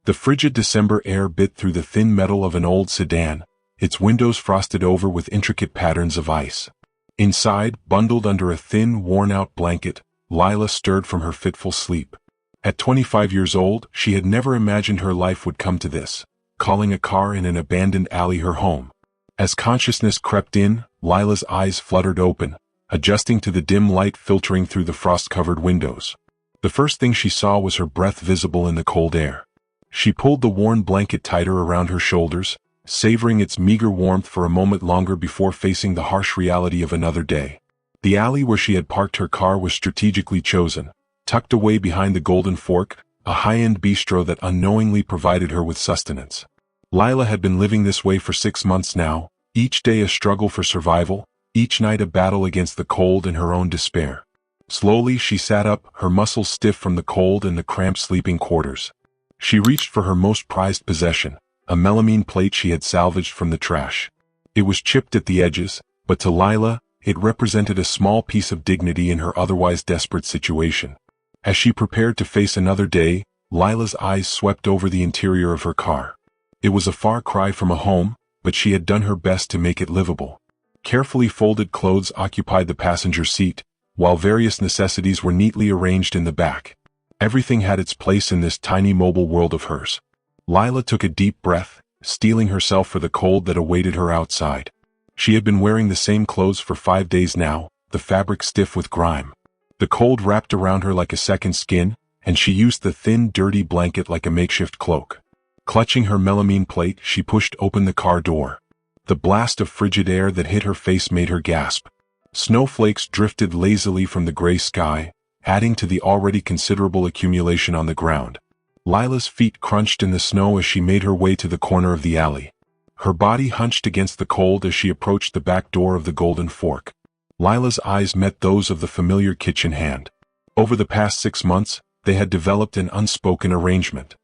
The frigid December air bit through the thin metal of an old sedan, its windows frosted over with intricate patterns of ice. Inside, bundled under a thin, worn-out blanket, Lila stirred from her fitful sleep. At 25 years old, she had never imagined her life would come to this, calling a car in an abandoned alley her home. As consciousness crept in, Lila's eyes fluttered open, adjusting to the dim light filtering through the frost-covered windows. The first thing she saw was her breath visible in the cold air. She pulled the worn blanket tighter around her shoulders, savoring its meager warmth for a moment longer before facing the harsh reality of another day. The alley where she had parked her car was strategically chosen, tucked away behind the Golden Fork, a high-end bistro that unknowingly provided her with sustenance. Lila had been living this way for 6 months now, each day a struggle for survival, each night a battle against the cold and her own despair. Slowly she sat up, her muscles stiff from the cold and the cramped sleeping quarters. She reached for her most prized possession, a melamine plate she had salvaged from the trash. It was chipped at the edges, but to Lila, it represented a small piece of dignity in her otherwise desperate situation. As she prepared to face another day, Lila's eyes swept over the interior of her car. It was a far cry from a home, but she had done her best to make it livable. Carefully folded clothes occupied the passenger seat, while various necessities were neatly arranged in the back. Everything had its place in this tiny mobile world of hers. Lila took a deep breath, steeling herself for the cold that awaited her outside. She had been wearing the same clothes for 5 days now, the fabric stiff with grime. The cold wrapped around her like a second skin, and she used the thin, dirty blanket like a makeshift cloak. Clutching her melamine plate, she pushed open the car door. The blast of frigid air that hit her face made her gasp. Snowflakes drifted lazily from the gray sky, adding to the already considerable accumulation on the ground. Lila's feet crunched in the snow as she made her way to the corner of the alley. Her body hunched against the cold as she approached the back door of the Golden Fork. Lila's eyes met those of the familiar kitchen hand. Over the past 6 months, they had developed an unspoken arrangement.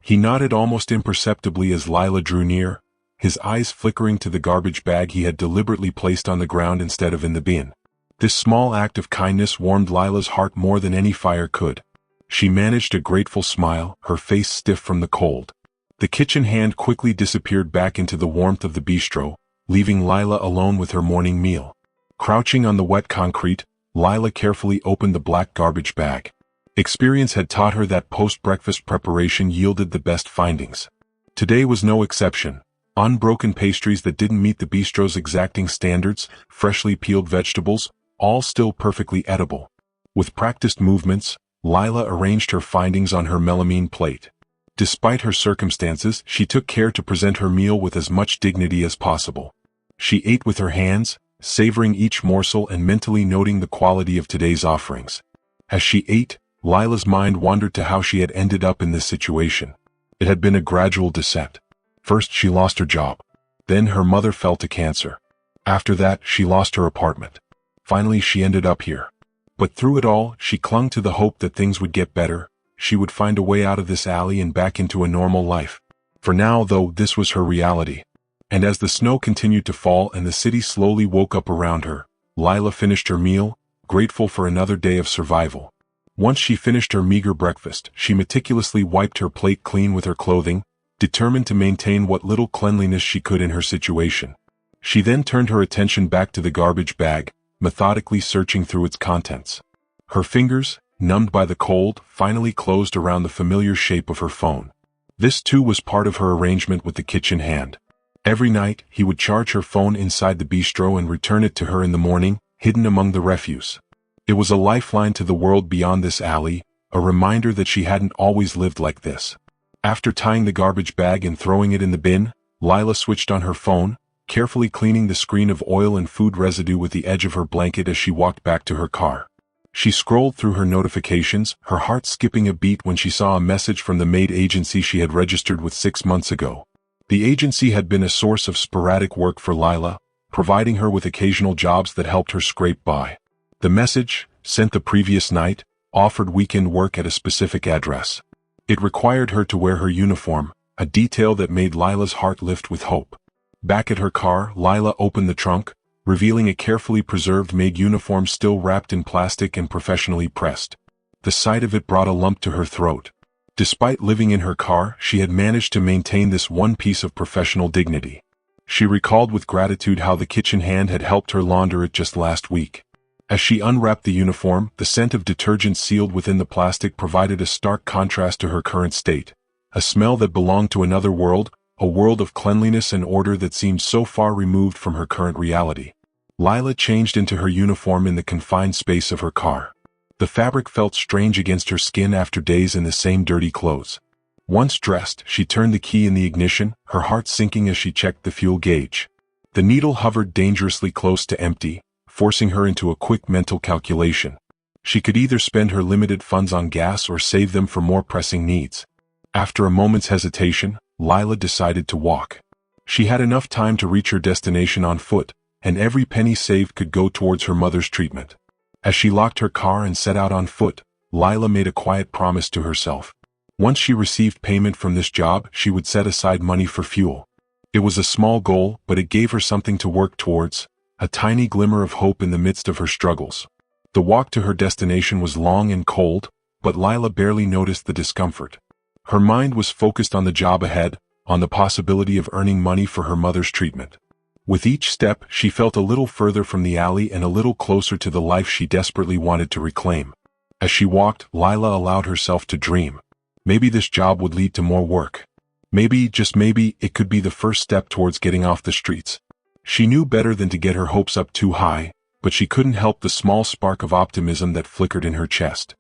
He nodded almost imperceptibly as Lila drew near, his eyes flickering to the garbage bag he had deliberately placed on the ground instead of in the bin. This small act of kindness warmed Lila's heart more than any fire could. She managed a grateful smile, her face stiff from the cold. The kitchen hand quickly disappeared back into the warmth of the bistro, leaving Lila alone with her morning meal. Crouching on the wet concrete, Lila carefully opened the black garbage bag. Experience had taught her that post-breakfast preparation yielded the best findings. Today was no exception. Unbroken pastries that didn't meet the bistro's exacting standards, freshly peeled vegetables, all still perfectly edible. With practiced movements, Lila arranged her findings on her melamine plate. Despite her circumstances, she took care to present her meal with as much dignity as possible. She ate with her hands, savoring each morsel and mentally noting the quality of today's offerings. As she ate, Lila's mind wandered to how she had ended up in this situation. It had been a gradual descent. First she lost her job. Then her mother fell to cancer. After that, she lost her apartment. Finally she ended up here. But through it all, she clung to the hope that things would get better. She would find a way out of this alley and back into a normal life. For now, though, this was her reality. And as the snow continued to fall and the city slowly woke up around her, Lila finished her meal, grateful for another day of survival. Once she finished her meager breakfast, she meticulously wiped her plate clean with her clothing, determined to maintain what little cleanliness she could in her situation. She then turned her attention back to the garbage bag, methodically searching through its contents. Her fingers, numbed by the cold, finally closed around the familiar shape of her phone. This too was part of her arrangement with the kitchen hand. Every night, he would charge her phone inside the bistro and return it to her in the morning, hidden among the refuse. It was a lifeline to the world beyond this alley, a reminder that she hadn't always lived like this. After tying the garbage bag and throwing it in the bin, Lila switched on her phone, carefully cleaning the screen of oil and food residue with the edge of her blanket as she walked back to her car. She scrolled through her notifications, her heart skipping a beat when she saw a message from the Maid agency she had registered with 6 months ago. The agency had been a source of sporadic work for Lila, providing her with occasional jobs that helped her scrape by. The message, sent the previous night, offered weekend work at a specific address. It required her to wear her uniform, a detail that made Lila's heart lift with hope. Back at her car, Lila opened the trunk, revealing a carefully preserved Maid uniform still wrapped in plastic and professionally pressed. The sight of it brought a lump to her throat. Despite living in her car, she had managed to maintain this one piece of professional dignity. She recalled with gratitude how the kitchen hand had helped her launder it just last week. As she unwrapped the uniform, the scent of detergent sealed within the plastic provided a stark contrast to her current state. A smell that belonged to another world, a world of cleanliness and order that seemed so far removed from her current reality. Lila changed into her uniform in the confined space of her car. The fabric felt strange against her skin after days in the same dirty clothes. Once dressed, she turned the key in the ignition, her heart sinking as she checked the fuel gauge. The needle hovered dangerously close to empty, forcing her into a quick mental calculation. She could either spend her limited funds on gas or save them for more pressing needs. After a moment's hesitation, Lila decided to walk. She had enough time to reach her destination on foot, and every penny saved could go towards her mother's treatment. As she locked her car and set out on foot, Lila made a quiet promise to herself. Once she received payment from this job, she would set aside money for fuel. It was a small goal, but it gave her something to work towards, a tiny glimmer of hope in the midst of her struggles. The walk to her destination was long and cold, but Lila barely noticed the discomfort. Her mind was focused on the job ahead, on the possibility of earning money for her mother's treatment. With each step, she felt a little further from the alley and a little closer to the life she desperately wanted to reclaim. As she walked, Lila allowed herself to dream. Maybe this job would lead to more work. Maybe, just maybe, it could be the first step towards getting off the streets. She knew better than to get her hopes up too high, but she couldn't help the small spark of optimism that flickered in her chest.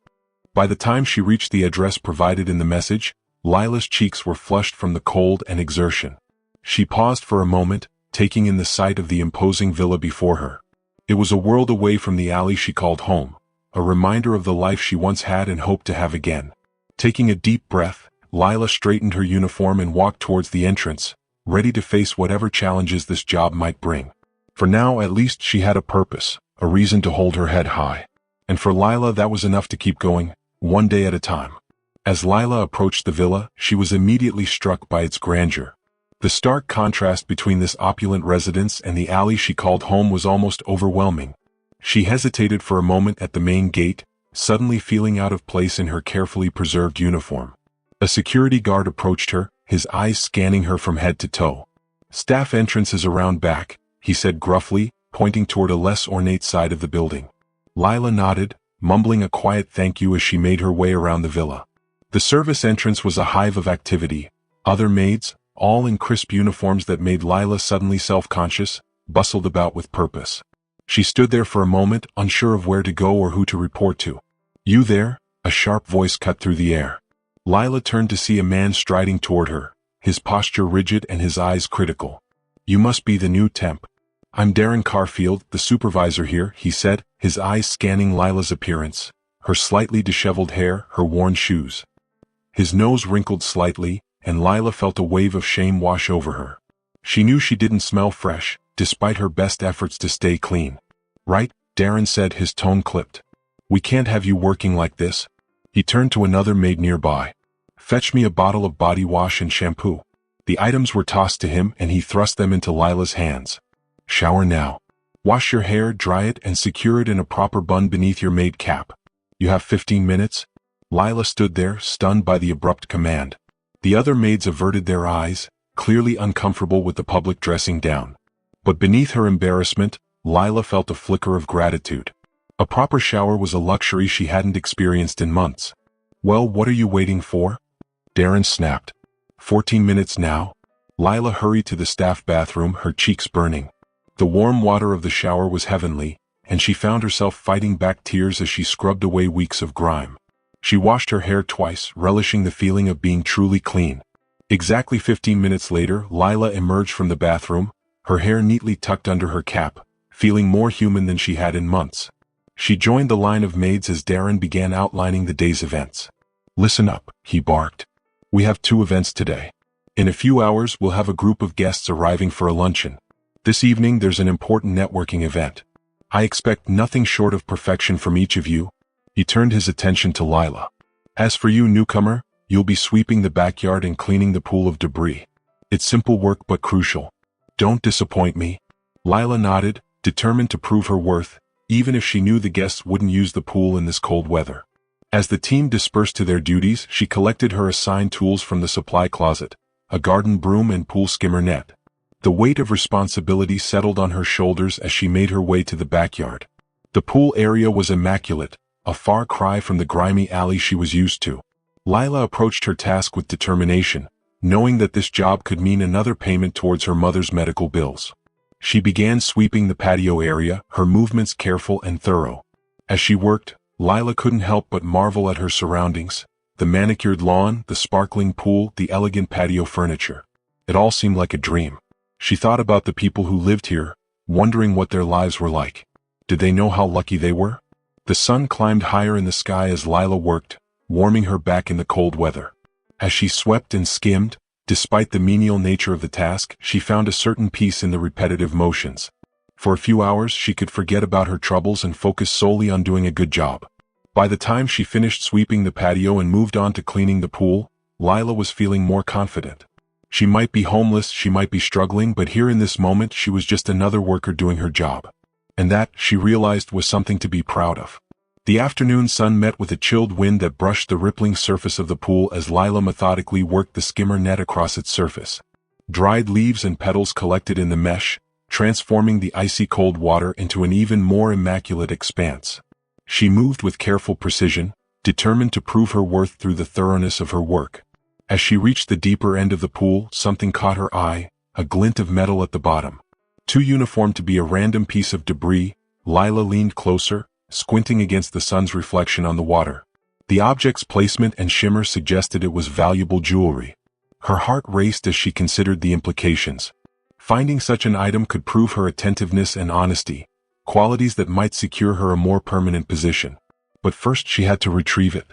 By the time she reached the address provided in the message, Lila's cheeks were flushed from the cold and exertion. She paused for a moment, taking in the sight of the imposing villa before her. It was a world away from the alley she called home, a reminder of the life she once had and hoped to have again. Taking a deep breath, Lila straightened her uniform and walked towards the entrance, ready to face whatever challenges this job might bring. For now, at least she had a purpose, a reason to hold her head high. And for Lila, that was enough to keep going, one day at a time. As Lila approached the villa, she was immediately struck by its grandeur. The stark contrast between this opulent residence and the alley she called home was almost overwhelming. She hesitated for a moment at the main gate, suddenly feeling out of place in her carefully preserved uniform. A security guard approached her, his eyes scanning her from head to toe. "Staff entrance is around back," he said gruffly, pointing toward a less ornate side of the building. Lila nodded, mumbling a quiet thank you as she made her way around the villa. The service entrance was a hive of activity. Other maids, all in crisp uniforms that made Lila suddenly self-conscious, bustled about with purpose. She stood there for a moment, unsure of where to go or who to report to. "You there?" a sharp voice cut through the air. Lila turned to see a man striding toward her, his posture rigid and his eyes critical. "You must be the new temp." "I'm Darren Carfield, the supervisor here," he said, his eyes scanning Lila's appearance, her slightly disheveled hair, her worn shoes. His nose wrinkled slightly, and Lila felt a wave of shame wash over her. She knew she didn't smell fresh, despite her best efforts to stay clean. "Right," Darren said, his tone clipped. "We can't have you working like this." He turned to another maid nearby. "Fetch me a bottle of body wash and shampoo." The items were tossed to him and he thrust them into Lila's hands. "Shower now. Wash your hair, dry it, and secure it in a proper bun beneath your maid cap. You have 15 minutes? Lila stood there, stunned by the abrupt command. The other maids averted their eyes, clearly uncomfortable with the public dressing down. But beneath her embarrassment, Lila felt a flicker of gratitude. A proper shower was a luxury she hadn't experienced in months. "Well, what are you waiting for?" Darren snapped. 14 minutes now." Lila hurried to the staff bathroom, her cheeks burning. The warm water of the shower was heavenly, and she found herself fighting back tears as she scrubbed away weeks of grime. She washed her hair twice, relishing the feeling of being truly clean. Exactly 15 minutes later, Lila emerged from the bathroom, her hair neatly tucked under her cap, feeling more human than she had in months. She joined the line of maids as Darren began outlining the day's events. "Listen up," he barked. "We have 2 events today. In a few hours, we'll have a group of guests arriving for a luncheon. This evening, there's an important networking event. I expect nothing short of perfection from each of you." He turned his attention to Lila. "As for you, newcomer, you'll be sweeping the backyard and cleaning the pool of debris. It's simple work but crucial. Don't disappoint me." Lila nodded, determined to prove her worth, even if she knew the guests wouldn't use the pool in this cold weather. As the team dispersed to their duties, she collected her assigned tools from the supply closet, a garden broom and pool skimmer net. The weight of responsibility settled on her shoulders as she made her way to the backyard. The pool area was immaculate, a far cry from the grimy alley she was used to. Lila approached her task with determination, knowing that this job could mean another payment towards her mother's medical bills. She began sweeping the patio area, her movements careful and thorough. As she worked, Lila couldn't help but marvel at her surroundings: the manicured lawn, the sparkling pool, the elegant patio furniture. It all seemed like a dream. She thought about the people who lived here, wondering what their lives were like. Did they know how lucky they were? The sun climbed higher in the sky as Lila worked, warming her back in the cold weather. As she swept and skimmed, despite the menial nature of the task, she found a certain peace in the repetitive motions. For a few hours she could forget about her troubles and focus solely on doing a good job. By the time she finished sweeping the patio and moved on to cleaning the pool, Lila was feeling more confident. She might be homeless, she might be struggling, but here in this moment she was just another worker doing her job. And that, she realized, was something to be proud of. The afternoon sun met with a chilled wind that brushed the rippling surface of the pool as Lila methodically worked the skimmer net across its surface. Dried leaves and petals collected in the mesh, transforming the icy cold water into an even more immaculate expanse. She moved with careful precision, determined to prove her worth through the thoroughness of her work. As she reached the deeper end of the pool, something caught her eye, a glint of metal at the bottom. Too uniform to be a random piece of debris, Lila leaned closer, squinting against the sun's reflection on the water. The object's placement and shimmer suggested it was valuable jewelry. Her heart raced as she considered the implications. Finding such an item could prove her attentiveness and honesty, qualities that might secure her a more permanent position. But first she had to retrieve it.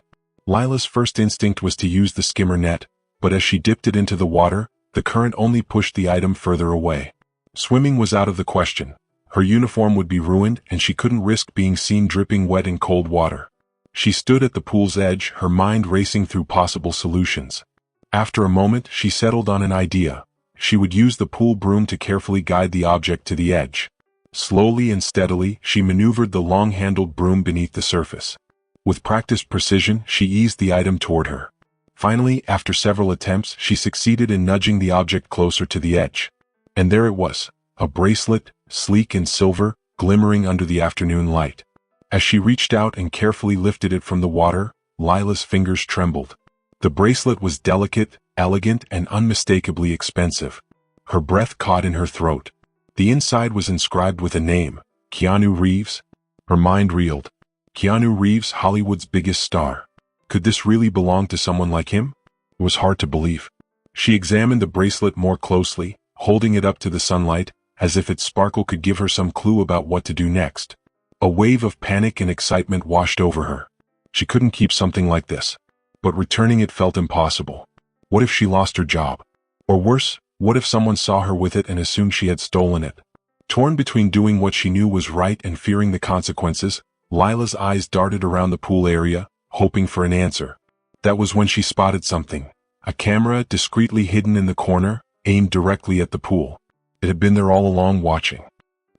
Lila's first instinct was to use the skimmer net, but as she dipped it into the water, the current only pushed the item further away. Swimming was out of the question. Her uniform would be ruined, and she couldn't risk being seen dripping wet in cold water. She stood at the pool's edge, her mind racing through possible solutions. After a moment, she settled on an idea. She would use the pool broom to carefully guide the object to the edge. Slowly and steadily, she maneuvered the long-handled broom beneath the surface. With practiced precision, she eased the item toward her. Finally, after several attempts, she succeeded in nudging the object closer to the edge. And there it was, a bracelet, sleek and silver, glimmering under the afternoon light. As she reached out and carefully lifted it from the water, Lila's fingers trembled. The bracelet was delicate, elegant, and unmistakably expensive. Her breath caught in her throat. The inside was inscribed with a name, Keanu Reeves. Her mind reeled. Keanu Reeves, Hollywood's biggest star. Could this really belong to someone like him? It was hard to believe. She examined the bracelet more closely, holding it up to the sunlight, as if its sparkle could give her some clue about what to do next. A wave of panic and excitement washed over her. She couldn't keep something like this. But returning it felt impossible. What if she lost her job? Or worse, what if someone saw her with it and assumed she had stolen it? Torn between doing what she knew was right and fearing the consequences, Lila's eyes darted around the pool area, hoping for an answer. That was when she spotted something. A camera, discreetly hidden in the corner, aimed directly at the pool. It had been there all along, watching.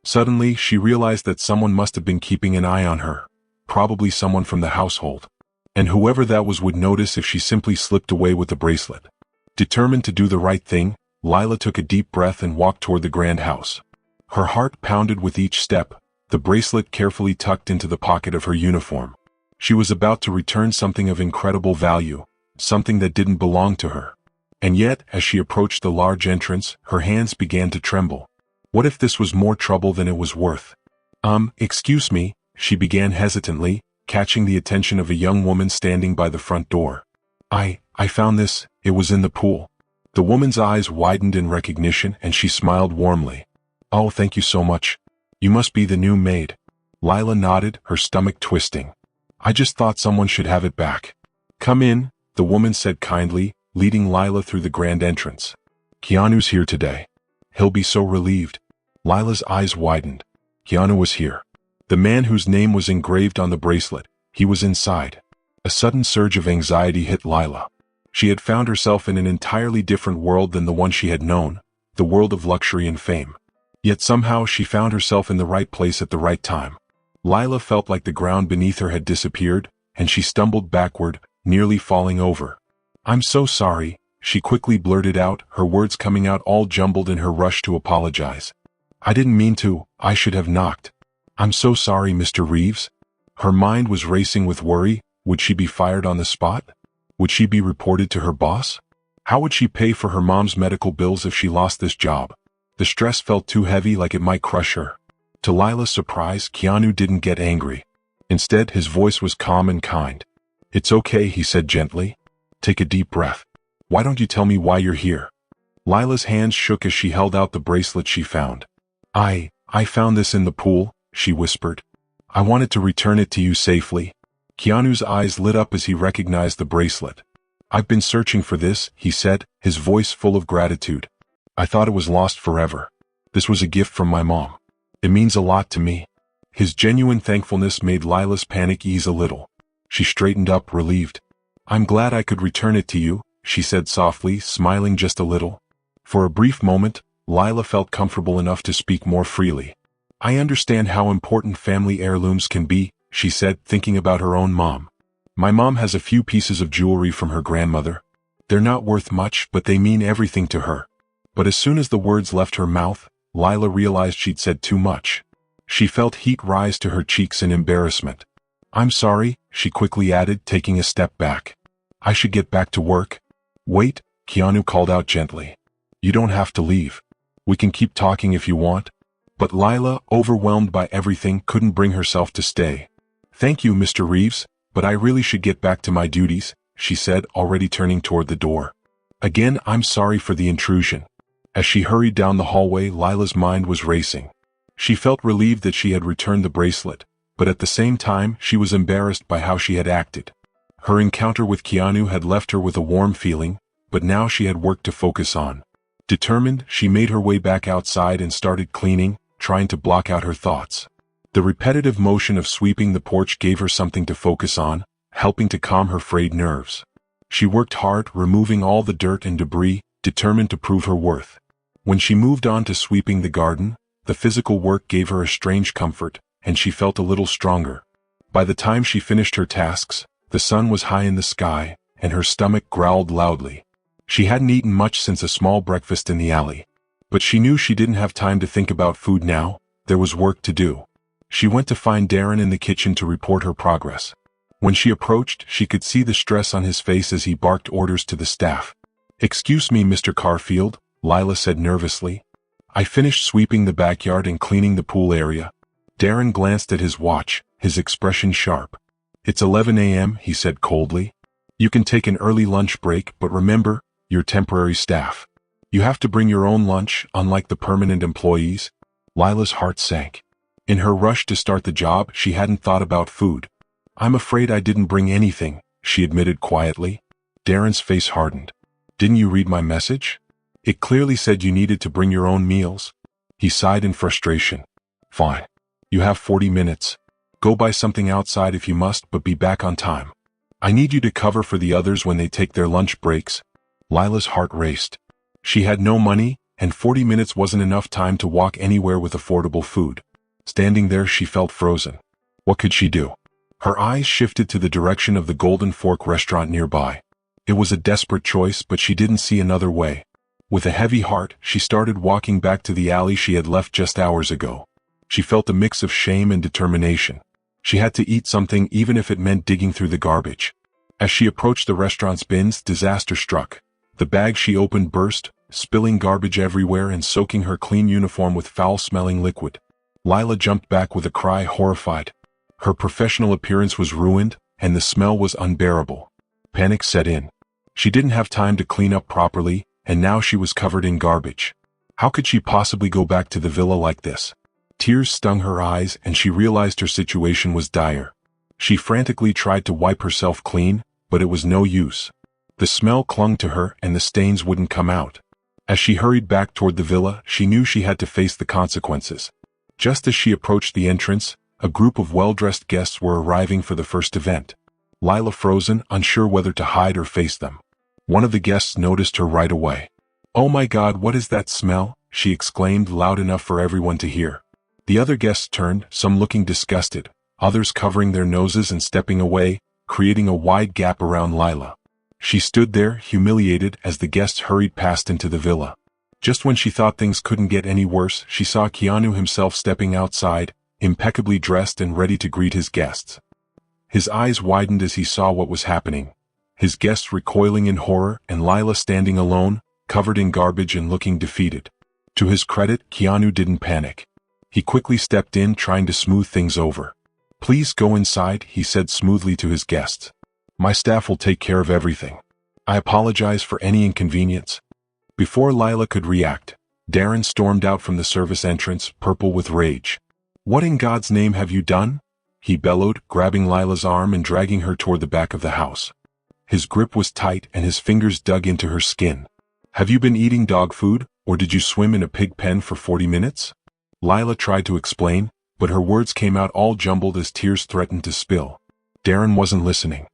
Suddenly, she realized that someone must have been keeping an eye on her. Probably someone from the household. And whoever that was would notice if she simply slipped away with the bracelet. Determined to do the right thing, Lila took a deep breath and walked toward the grand house. Her heart pounded with each step, the bracelet carefully tucked into the pocket of her uniform. She was about to return something of incredible value, something that didn't belong to her. And yet, as she approached the large entrance, her hands began to tremble. What if this was more trouble than it was worth? Excuse me, she began hesitantly, catching the attention of a young woman standing by the front door. I found this, it was in the pool. The woman's eyes widened in recognition and she smiled warmly. Oh, thank you so much. You must be the new maid. Lila nodded, her stomach twisting. I just thought someone should have it back. Come in, the woman said kindly, leading Lila through the grand entrance. Keanu's here today. He'll be so relieved. Lila's eyes widened. Keanu was here. The man whose name was engraved on the bracelet, he was inside. A sudden surge of anxiety hit Lila. She had found herself in an entirely different world than the one she had known, the world of luxury and fame. Yet somehow she found herself in the right place at the right time. Lila felt like the ground beneath her had disappeared, and she stumbled backward, nearly falling over. "I'm so sorry," she quickly blurted out, her words coming out all jumbled in her rush to apologize. "I didn't mean to, I should have knocked. I'm so sorry, Mr. Reeves." Her mind was racing with worry. Would she be fired on the spot? Would she be reported to her boss? How would she pay for her mom's medical bills if she lost this job? The stress felt too heavy, like it might crush her. To Lila's surprise, Keanu didn't get angry. Instead, his voice was calm and kind. "It's okay," he said gently. "Take a deep breath. Why don't you tell me why you're here?" Lila's hands shook as she held out the bracelet she found. I found this in the pool," she whispered. "I wanted to return it to you safely." Keanu's eyes lit up as he recognized the bracelet. "I've been searching for this," he said, his voice full of gratitude. "I thought it was lost forever. This was a gift from my mom. It means a lot to me." His genuine thankfulness made Lila's panic ease a little. She straightened up, relieved. "I'm glad I could return it to you," she said softly, smiling just a little. For a brief moment, Lila felt comfortable enough to speak more freely. "I understand how important family heirlooms can be," she said, thinking about her own mom. "My mom has a few pieces of jewelry from her grandmother. They're not worth much, but they mean everything to her." But as soon as the words left her mouth, Lila realized she'd said too much. She felt heat rise to her cheeks in embarrassment. "I'm sorry," she quickly added, taking a step back. "I should get back to work." "Wait," Keanu called out gently. "You don't have to leave. We can keep talking if you want." But Lila, overwhelmed by everything, couldn't bring herself to stay. "Thank you, Mr. Reeves, but I really should get back to my duties," she said, already turning toward the door. "Again, I'm sorry for the intrusion." As she hurried down the hallway, Lila's mind was racing. She felt relieved that she had returned the bracelet, but at the same time, she was embarrassed by how she had acted. Her encounter with Keanu had left her with a warm feeling, but now she had work to focus on. Determined, she made her way back outside and started cleaning, trying to block out her thoughts. The repetitive motion of sweeping the porch gave her something to focus on, helping to calm her frayed nerves. She worked hard, removing all the dirt and debris, determined to prove her worth. When she moved on to sweeping the garden, the physical work gave her a strange comfort, and she felt a little stronger. By the time she finished her tasks, the sun was high in the sky, and her stomach growled loudly. She hadn't eaten much since a small breakfast in the alley. But she knew she didn't have time to think about food now. There was work to do. She went to find Darren in the kitchen to report her progress. When she approached, she could see the stress on his face as he barked orders to the staff. "Excuse me, Mr. Carfield," Lila said nervously. "I finished sweeping the backyard and cleaning the pool area." Darren glanced at his watch, his expression sharp. "It's 11 a.m., he said coldly. "You can take an early lunch break, but remember, you're temporary staff. You have to bring your own lunch, unlike the permanent employees." Lila's heart sank. In her rush to start the job, she hadn't thought about food. "I'm afraid I didn't bring anything," she admitted quietly. Darren's face hardened. "Didn't you read my message? It clearly said you needed to bring your own meals." He sighed in frustration. "Fine. You have 40 minutes. Go buy something outside if you must, but be back on time. I need you to cover for the others when they take their lunch breaks." Lila's heart raced. She had no money, and 40 minutes wasn't enough time to walk anywhere with affordable food. Standing there, she felt frozen. What could she do? Her eyes shifted to the direction of the Golden Fork restaurant nearby. It was a desperate choice, but she didn't see another way. With a heavy heart, she started walking back to the alley she had left just hours ago. She felt a mix of shame and determination. She had to eat something, even if it meant digging through the garbage. As she approached the restaurant's bins, disaster struck. The bag she opened burst, spilling garbage everywhere and soaking her clean uniform with foul-smelling liquid. Lila jumped back with a cry, horrified. Her professional appearance was ruined, and the smell was unbearable. Panic set in. She didn't have time to clean up properly, and now she was covered in garbage. How could she possibly go back to the villa like this? Tears stung her eyes, and she realized her situation was dire. She frantically tried to wipe herself clean, but it was no use. The smell clung to her, and the stains wouldn't come out. As she hurried back toward the villa, she knew she had to face the consequences. Just as she approached the entrance, a group of well-dressed guests were arriving for the first event. Lila frozen, unsure whether to hide or face them. One of the guests noticed her right away. "Oh my God, what is that smell?" she exclaimed loud enough for everyone to hear. The other guests turned, some looking disgusted, others covering their noses and stepping away, creating a wide gap around Lila. She stood there, humiliated, as the guests hurried past into the villa. Just when she thought things couldn't get any worse, she saw Keanu himself stepping outside, impeccably dressed and ready to greet his guests. His eyes widened as he saw what was happening. His guests recoiling in horror, and Lila standing alone, covered in garbage and looking defeated. To his credit, Keanu didn't panic. He quickly stepped in, trying to smooth things over. "Please go inside," he said smoothly to his guests. "My staff will take care of everything. I apologize for any inconvenience." Before Lila could react, Darren stormed out from the service entrance, purple with rage. "What in God's name have you done?" he bellowed, grabbing Lila's arm and dragging her toward the back of the house. His grip was tight and his fingers dug into her skin. "Have you been eating dog food, or did you swim in a pig pen for 40 minutes? Lila tried to explain, but her words came out all jumbled as tears threatened to spill. Darren wasn't listening.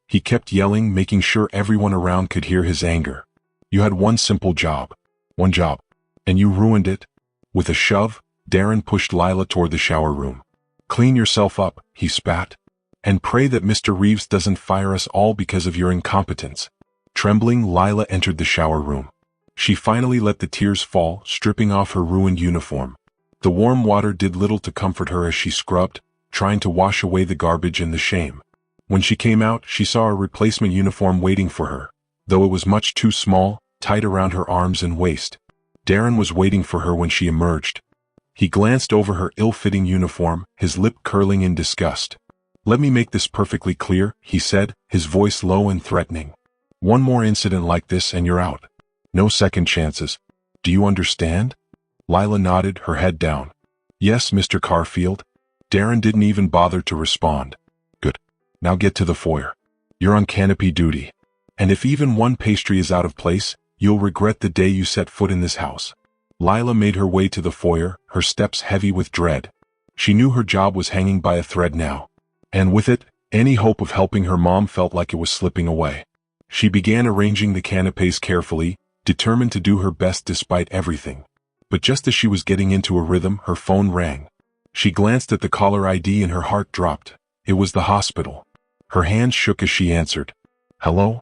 He kept yelling, making sure everyone around could hear his anger. "You had one simple job. One job. And you ruined it." With a shove, Darren pushed Lila toward the shower room. "Clean yourself up," he spat. "And pray that Mr. Reeves doesn't fire us all because of your incompetence." Trembling, Lila entered the shower room. She finally let the tears fall, stripping off her ruined uniform. The warm water did little to comfort her as she scrubbed, trying to wash away the garbage and the shame. When she came out, she saw a replacement uniform waiting for her, though it was much too small, tight around her arms and waist. Darren was waiting for her when she emerged. He glanced over her ill-fitting uniform, his lip curling in disgust. "Let me make this perfectly clear," he said, his voice low and threatening. "One more incident like this and you're out. No second chances. Do you understand?" Lila nodded, her head down. "Yes, Mr. Carfield." Darren didn't even bother to respond. "Good. Now get to the foyer. You're on canopy duty. And if even one pastry is out of place, you'll regret the day you set foot in this house." Lila made her way to the foyer, her steps heavy with dread. She knew her job was hanging by a thread now. And with it, any hope of helping her mom felt like it was slipping away. She began arranging the canapes carefully, determined to do her best despite everything. But just as she was getting into a rhythm, her phone rang. She glanced at the caller ID and her heart dropped. It was the hospital. Her hands shook as she answered. "Hello?"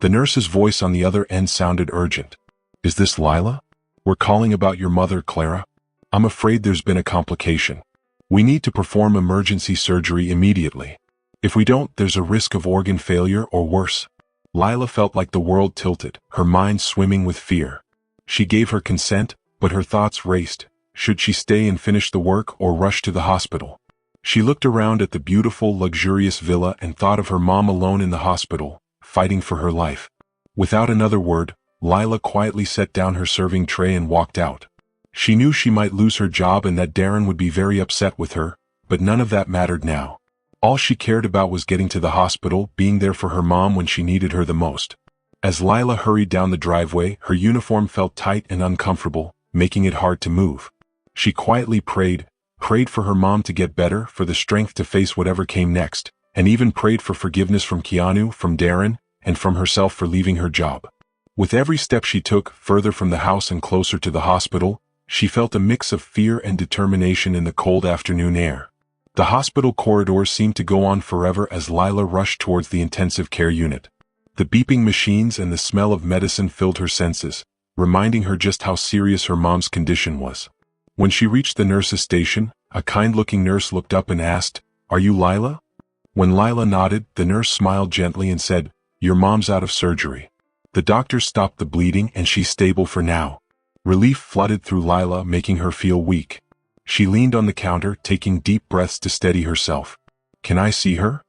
The nurse's voice on the other end sounded urgent. "Is this Lila? We're calling about your mother, Clara. I'm afraid there's been a complication. We need to perform emergency surgery immediately. If we don't, there's a risk of organ failure or worse." Lila felt like the world tilted, her mind swimming with fear. She gave her consent, but her thoughts raced. Should she stay and finish the work or rush to the hospital? She looked around at the beautiful, luxurious villa and thought of her mom alone in the hospital, fighting for her life. Without another word, Lila quietly set down her serving tray and walked out. She knew she might lose her job and that Darren would be very upset with her, but none of that mattered now. All she cared about was getting to the hospital, being there for her mom when she needed her the most. As Lila hurried down the driveway, her uniform felt tight and uncomfortable, making it hard to move. She quietly prayed for her mom to get better, for the strength to face whatever came next, and even prayed for forgiveness from Keanu, from Darren, and from herself for leaving her job. With every step she took, further from the house and closer to the hospital, she felt a mix of fear and determination in the cold afternoon air. The hospital corridors seemed to go on forever as Lila rushed towards the intensive care unit. The beeping machines and the smell of medicine filled her senses, reminding her just how serious her mom's condition was. When she reached the nurse's station, a kind-looking nurse looked up and asked, "Are you Lila?" When Lila nodded, the nurse smiled gently and said, "Your mom's out of surgery. The doctors stopped the bleeding and she's stable for now." Relief flooded through Lila, making her feel weak. She leaned on the counter, taking deep breaths to steady herself. "Can I see her?"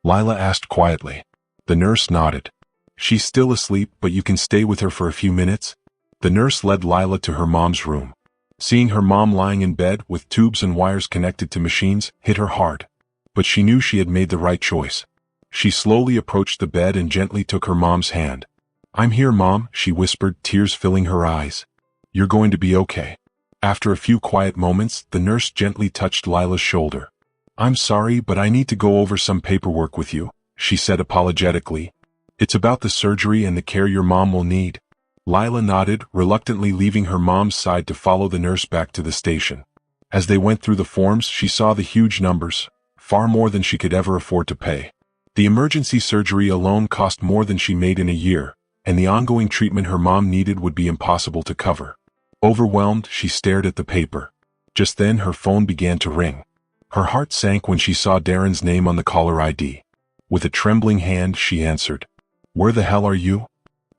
Lila asked quietly. The nurse nodded. "She's still asleep, but you can stay with her for a few minutes." The nurse led Lila to her mom's room. Seeing her mom lying in bed with tubes and wires connected to machines hit her hard. But she knew she had made the right choice. She slowly approached the bed and gently took her mom's hand. "I'm here, Mom," she whispered, tears filling her eyes. "You're going to be okay." After a few quiet moments, the nurse gently touched Lila's shoulder. "I'm sorry, but I need to go over some paperwork with you," she said apologetically. "It's about the surgery and the care your mom will need." Lila nodded, reluctantly leaving her mom's side to follow the nurse back to the station. As they went through the forms, she saw the huge numbers, far more than she could ever afford to pay. The emergency surgery alone cost more than she made in a year, and the ongoing treatment her mom needed would be impossible to cover. Overwhelmed, she stared at the paper. Just then her phone began to ring. Her heart sank when she saw Darren's name on the caller ID. With a trembling hand, she answered. "Where the hell are you?"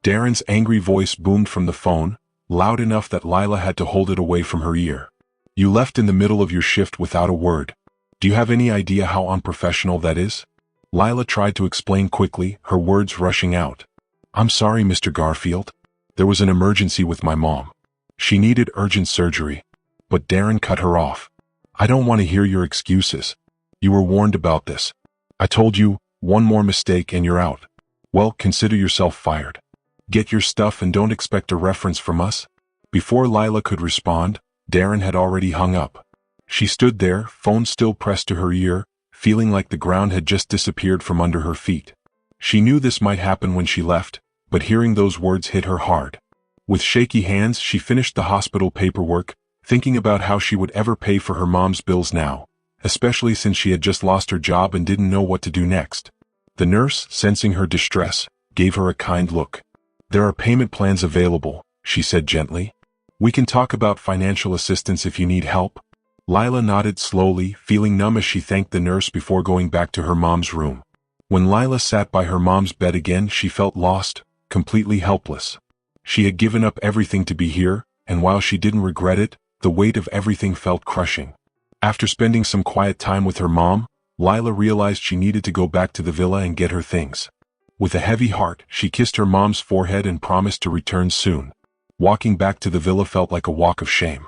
Darren's angry voice boomed from the phone, loud enough that Lila had to hold it away from her ear. "You left in the middle of your shift without a word. Do you have any idea how unprofessional that is?" Lila tried to explain quickly, her words rushing out. "I'm sorry, Mr. Garfield. There was an emergency with my mom. She needed urgent surgery." But Darren cut her off. "I don't want to hear your excuses. You were warned about this. I told you, one more mistake and you're out. Well, consider yourself fired. Get your stuff and don't expect a reference from us." Before Lila could respond, Darren had already hung up. She stood there, phone still pressed to her ear, feeling like the ground had just disappeared from under her feet. She knew this might happen when she left, but hearing those words hit her hard. With shaky hands, she finished the hospital paperwork, thinking about how she would ever pay for her mom's bills now, especially since she had just lost her job and didn't know what to do next. The nurse, sensing her distress, gave her a kind look. "There are payment plans available," she said gently. "We can talk about financial assistance if you need help." Lila nodded slowly, feeling numb as she thanked the nurse before going back to her mom's room. When Lila sat by her mom's bed again, she felt lost, completely helpless. She had given up everything to be here, and while she didn't regret it, the weight of everything felt crushing. After spending some quiet time with her mom, Lila realized she needed to go back to the villa and get her things. With a heavy heart, she kissed her mom's forehead and promised to return soon. Walking back to the villa felt like a walk of shame.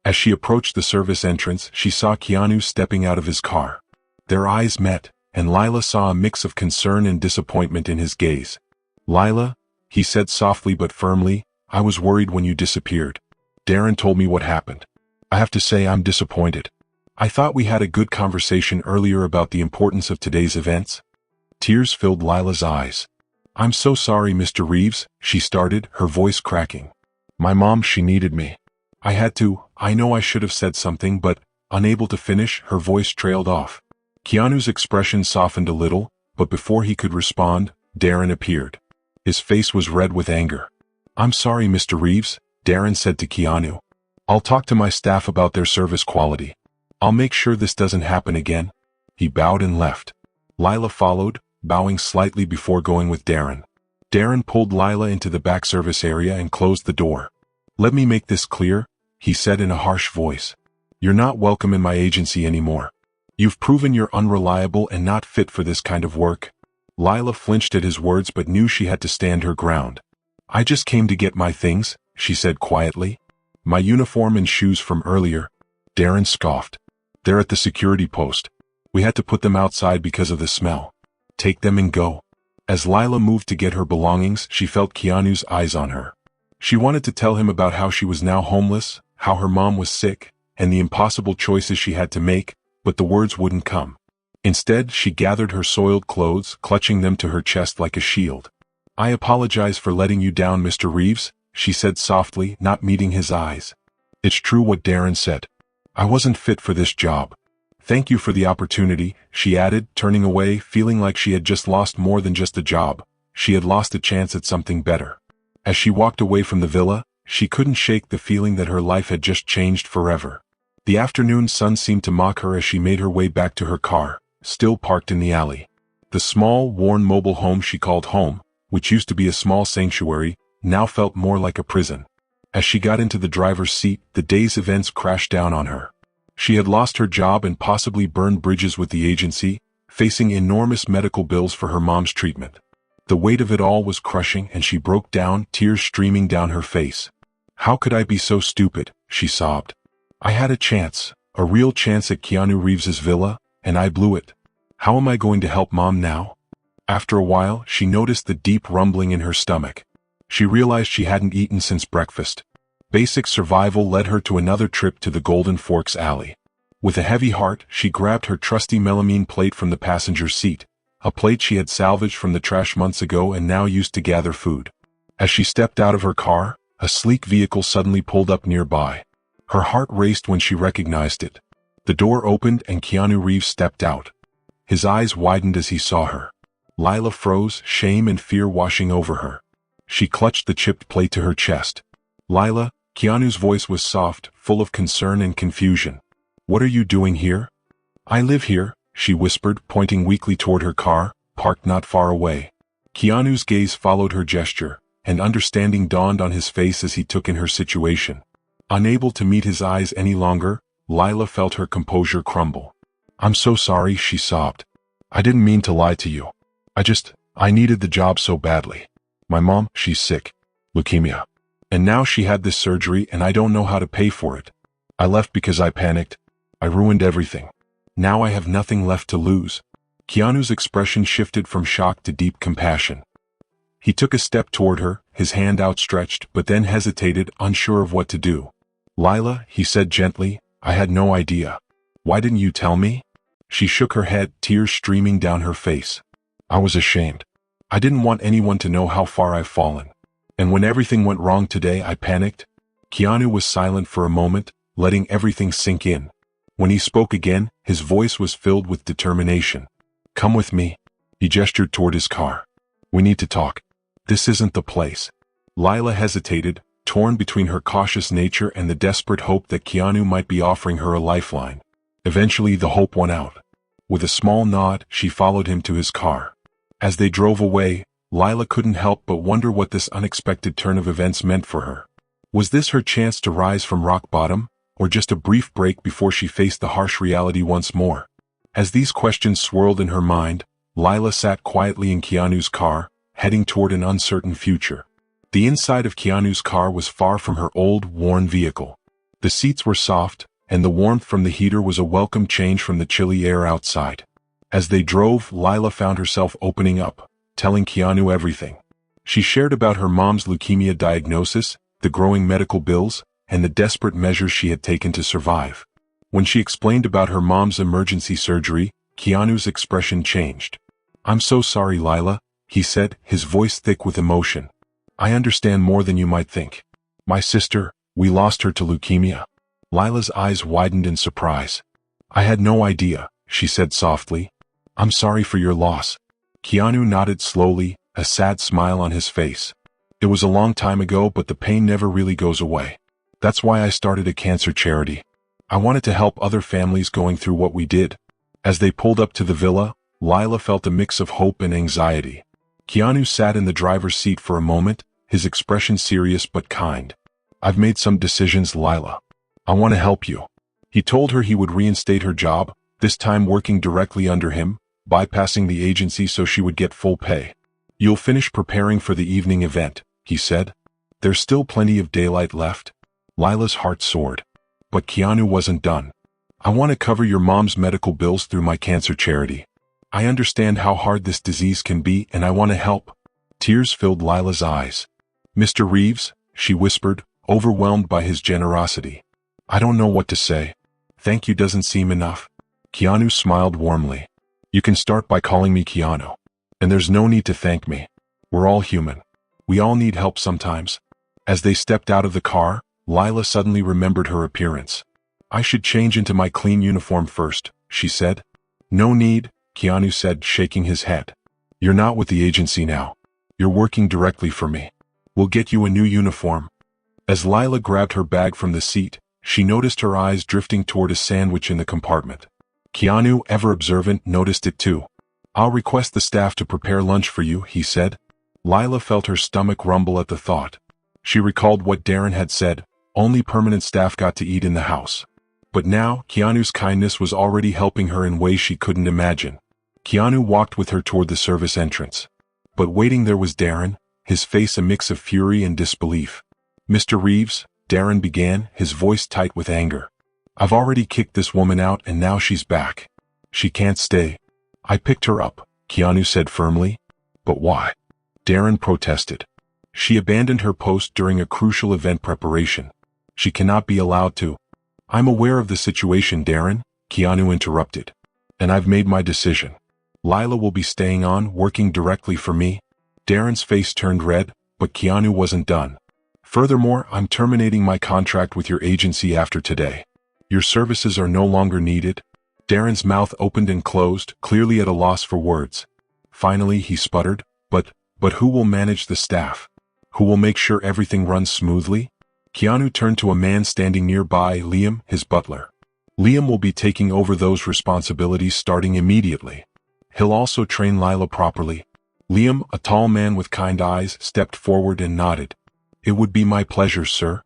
As she approached the service entrance, she saw Keanu stepping out of his car. Their eyes met, and Lila saw a mix of concern and disappointment in his gaze. "Lila," he said softly but firmly, "I was worried when you disappeared. Darren told me what happened. I have to say I'm disappointed. I thought we had a good conversation earlier about the importance of today's events." Tears filled Lila's eyes. "I'm so sorry, Mr. Reeves," she started, her voice cracking. "My mom, she needed me. I had to. I know I should have said something, but..." Unable to finish, her voice trailed off. Keanu's expression softened a little, but before he could respond, Darren appeared. His face was red with anger. "I'm sorry, Mr. Reeves," Darren said to Keanu. "I'll talk to my staff about their service quality. I'll make sure this doesn't happen again." He bowed and left. Lila followed, bowing slightly before going with Darren. Darren pulled Lila into the back service area and closed the door. "Let me make this clear," he said in a harsh voice. "You're not welcome in my agency anymore. You've proven you're unreliable and not fit for this kind of work." Lila flinched at his words but knew she had to stand her ground. "I just came to get my things," she said quietly. "My uniform and shoes from earlier." Darren scoffed. "They're at the security post. We had to put them outside because of the smell. Take them and go." As Lila moved to get her belongings, she felt Keanu's eyes on her. She wanted to tell him about how she was now homeless, how her mom was sick, and the impossible choices she had to make, but the words wouldn't come. Instead, she gathered her soiled clothes, clutching them to her chest like a shield. "I apologize for letting you down, Mr. Reeves," she said softly, not meeting his eyes. "It's true what Darren said. I wasn't fit for this job. Thank you for the opportunity," she added, turning away, feeling like she had just lost more than just a job. She had lost a chance at something better. As she walked away from the villa, she couldn't shake the feeling that her life had just changed forever. The afternoon sun seemed to mock her as she made her way back to her car, still parked in the alley. The small, worn mobile home she called home, which used to be a small sanctuary, now felt more like a prison. As she got into the driver's seat, the day's events crashed down on her. She had lost her job and possibly burned bridges with the agency, facing enormous medical bills for her mom's treatment. The weight of it all was crushing and she broke down, tears streaming down her face. "How could I be so stupid?" she sobbed. "I had a chance, a real chance at Keanu Reeves's villa, and I blew it. How am I going to help Mom now?" After a while, she noticed the deep rumbling in her stomach. She realized she hadn't eaten since breakfast. Basic survival led her to another trip to the Golden Forks alley. With a heavy heart, she grabbed her trusty melamine plate from the passenger seat, a plate she had salvaged from the trash months ago and now used to gather food. As she stepped out of her car, a sleek vehicle suddenly pulled up nearby. Her heart raced when she recognized it. The door opened and Keanu Reeves stepped out. His eyes widened as he saw her. Lila froze, shame and fear washing over her. She clutched the chipped plate to her chest. Lila, Keanu's voice was soft, full of concern and confusion. What are you doing here? I live here, she whispered, pointing weakly toward her car, parked not far away. Keanu's gaze followed her gesture, and understanding dawned on his face as he took in her situation. Unable to meet his eyes any longer, Lila felt her composure crumble. I'm so sorry, she sobbed. I didn't mean to lie to you. I needed the job so badly. My mom, she's sick. Leukemia. And now she had this surgery and I don't know how to pay for it. I left because I panicked. I ruined everything. Now I have nothing left to lose. Keanu's expression shifted from shock to deep compassion. He took a step toward her, his hand outstretched, but then hesitated, unsure of what to do. Lila, he said gently, I had no idea. Why didn't you tell me? She shook her head, tears streaming down her face. I was ashamed. I didn't want anyone to know how far I've fallen. And when everything went wrong today, I panicked. Keanu was silent for a moment, letting everything sink in. When he spoke again, his voice was filled with determination. Come with me. He gestured toward his car. We need to talk. This isn't the place. Lila hesitated, torn between her cautious nature and the desperate hope that Keanu might be offering her a lifeline. Eventually the hope won out. With a small nod, she followed him to his car. As they drove away, Lila couldn't help but wonder what this unexpected turn of events meant for her. Was this her chance to rise from rock bottom, or just a brief break before she faced the harsh reality once more? As these questions swirled in her mind, Lila sat quietly in Keanu's car, heading toward an uncertain future. The inside of Keanu's car was far from her old, worn vehicle. The seats were soft, and the warmth from the heater was a welcome change from the chilly air outside. As they drove, Lila found herself opening up, telling Keanu everything. She shared about her mom's leukemia diagnosis, the growing medical bills, and the desperate measures she had taken to survive. When she explained about her mom's emergency surgery, Keanu's expression changed. I'm so sorry, Lila, he said, his voice thick with emotion. I understand more than you might think. My sister, we lost her to leukemia. Lila's eyes widened in surprise. I had no idea, she said softly. I'm sorry for your loss. Keanu nodded slowly, a sad smile on his face. It was a long time ago, but the pain never really goes away. That's why I started a cancer charity. I wanted to help other families going through what we did. As they pulled up to the villa, Lila felt a mix of hope and anxiety. Keanu sat in the driver's seat for a moment, his expression serious but kind. I've made some decisions, Lila. I want to help you. He told her he would reinstate her job, this time working directly under him, bypassing the agency so she would get full pay. You'll finish preparing for the evening event, he said. There's still plenty of daylight left. Lila's heart soared. But Keanu wasn't done. I want to cover your mom's medical bills through my cancer charity. I understand how hard this disease can be and I want to help. Tears filled Lila's eyes. Mr. Reeves, she whispered, overwhelmed by his generosity. I don't know what to say. Thank you doesn't seem enough. Keanu smiled warmly. You can start by calling me Keanu. And there's no need to thank me. We're all human. We all need help sometimes. As they stepped out of the car, Lila suddenly remembered her appearance. I should change into my clean uniform first, she said. No need, Keanu said, shaking his head. You're not with the agency now. You're working directly for me. We'll get you a new uniform. As Lila grabbed her bag from the seat, she noticed her eyes drifting toward a sandwich in the compartment. Keanu, ever observant, noticed it too. I'll request the staff to prepare lunch for you, he said. Lila felt her stomach rumble at the thought. She recalled what Darren had said, only permanent staff got to eat in the house. But now, Keanu's kindness was already helping her in ways she couldn't imagine. Keanu walked with her toward the service entrance. But waiting there was Darren, his face a mix of fury and disbelief. Mr. Reeves, Darren began, his voice tight with anger. I've already kicked this woman out and now she's back. She can't stay. I picked her up, Keanu said firmly. But why? Darren protested. She abandoned her post during a crucial event preparation. She cannot be allowed to. I'm aware of the situation, Darren, Keanu interrupted. And I've made my decision. Lila will be staying on, working directly for me. Darren's face turned red, but Keanu wasn't done. Furthermore, I'm terminating my contract with your agency after today. Your services are no longer needed. Darren's mouth opened and closed, clearly at a loss for words. Finally, he sputtered, but who will manage the staff? Who will make sure everything runs smoothly? Keanu turned to a man standing nearby, Liam, his butler. Liam will be taking over those responsibilities starting immediately. He'll also train Lila properly. Liam, a tall man with kind eyes, stepped forward and nodded. It would be my pleasure, sir.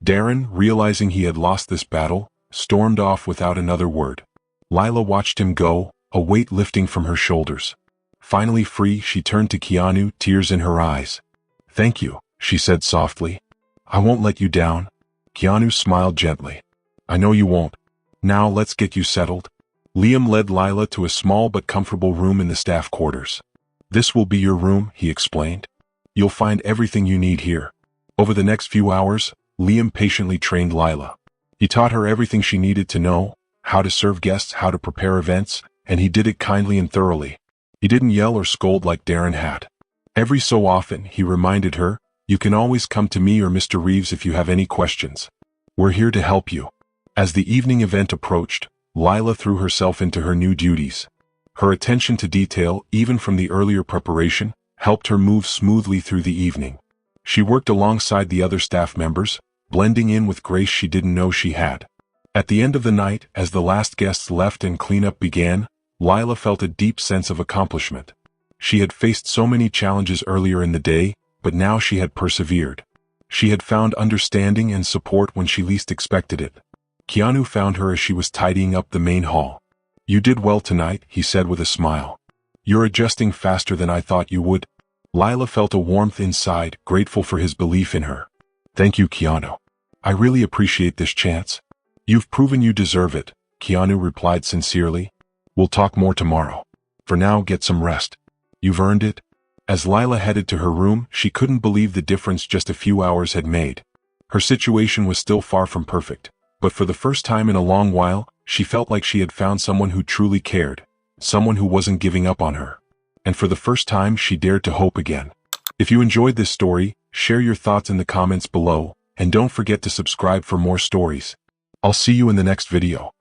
Darren, realizing he had lost this battle, stormed off without another word. Lila watched him go, a weight lifting from her shoulders. Finally free, she turned to Keanu, tears in her eyes. Thank you, she said softly. I won't let you down. Keanu smiled gently. I know you won't. Now let's get you settled. Liam led Lila to a small but comfortable room in the staff quarters. This will be your room, he explained. You'll find everything you need here. Over the next few hours, Liam patiently trained Lila. He taught her everything she needed to know, how to serve guests, how to prepare events, and he did it kindly and thoroughly. He didn't yell or scold like Darren had. Every so often, he reminded her, you can always come to me or Mr. Reeves if you have any questions. We're here to help you. As the evening event approached, Lila threw herself into her new duties. Her attention to detail, even from the earlier preparation, helped her move smoothly through the evening. She worked alongside the other staff members, blending in with grace she didn't know she had. At the end of the night, as the last guests left and cleanup began, Lila felt a deep sense of accomplishment. She had faced so many challenges earlier in the day, but now she had persevered. She had found understanding and support when she least expected it. Keanu found her as she was tidying up the main hall. You did well tonight, he said with a smile. You're adjusting faster than I thought you would. Lila felt a warmth inside, grateful for his belief in her. Thank you, Keanu. I really appreciate this chance. You've proven you deserve it, Keanu replied sincerely. We'll talk more tomorrow. For now, get some rest. You've earned it. As Lila headed to her room, she couldn't believe the difference just a few hours had made. Her situation was still far from perfect, but for the first time in a long while, she felt like she had found someone who truly cared, someone who wasn't giving up on her. And for the first time, she dared to hope again. If you enjoyed this story, share your thoughts in the comments below, and don't forget to subscribe for more stories. I'll see you in the next video.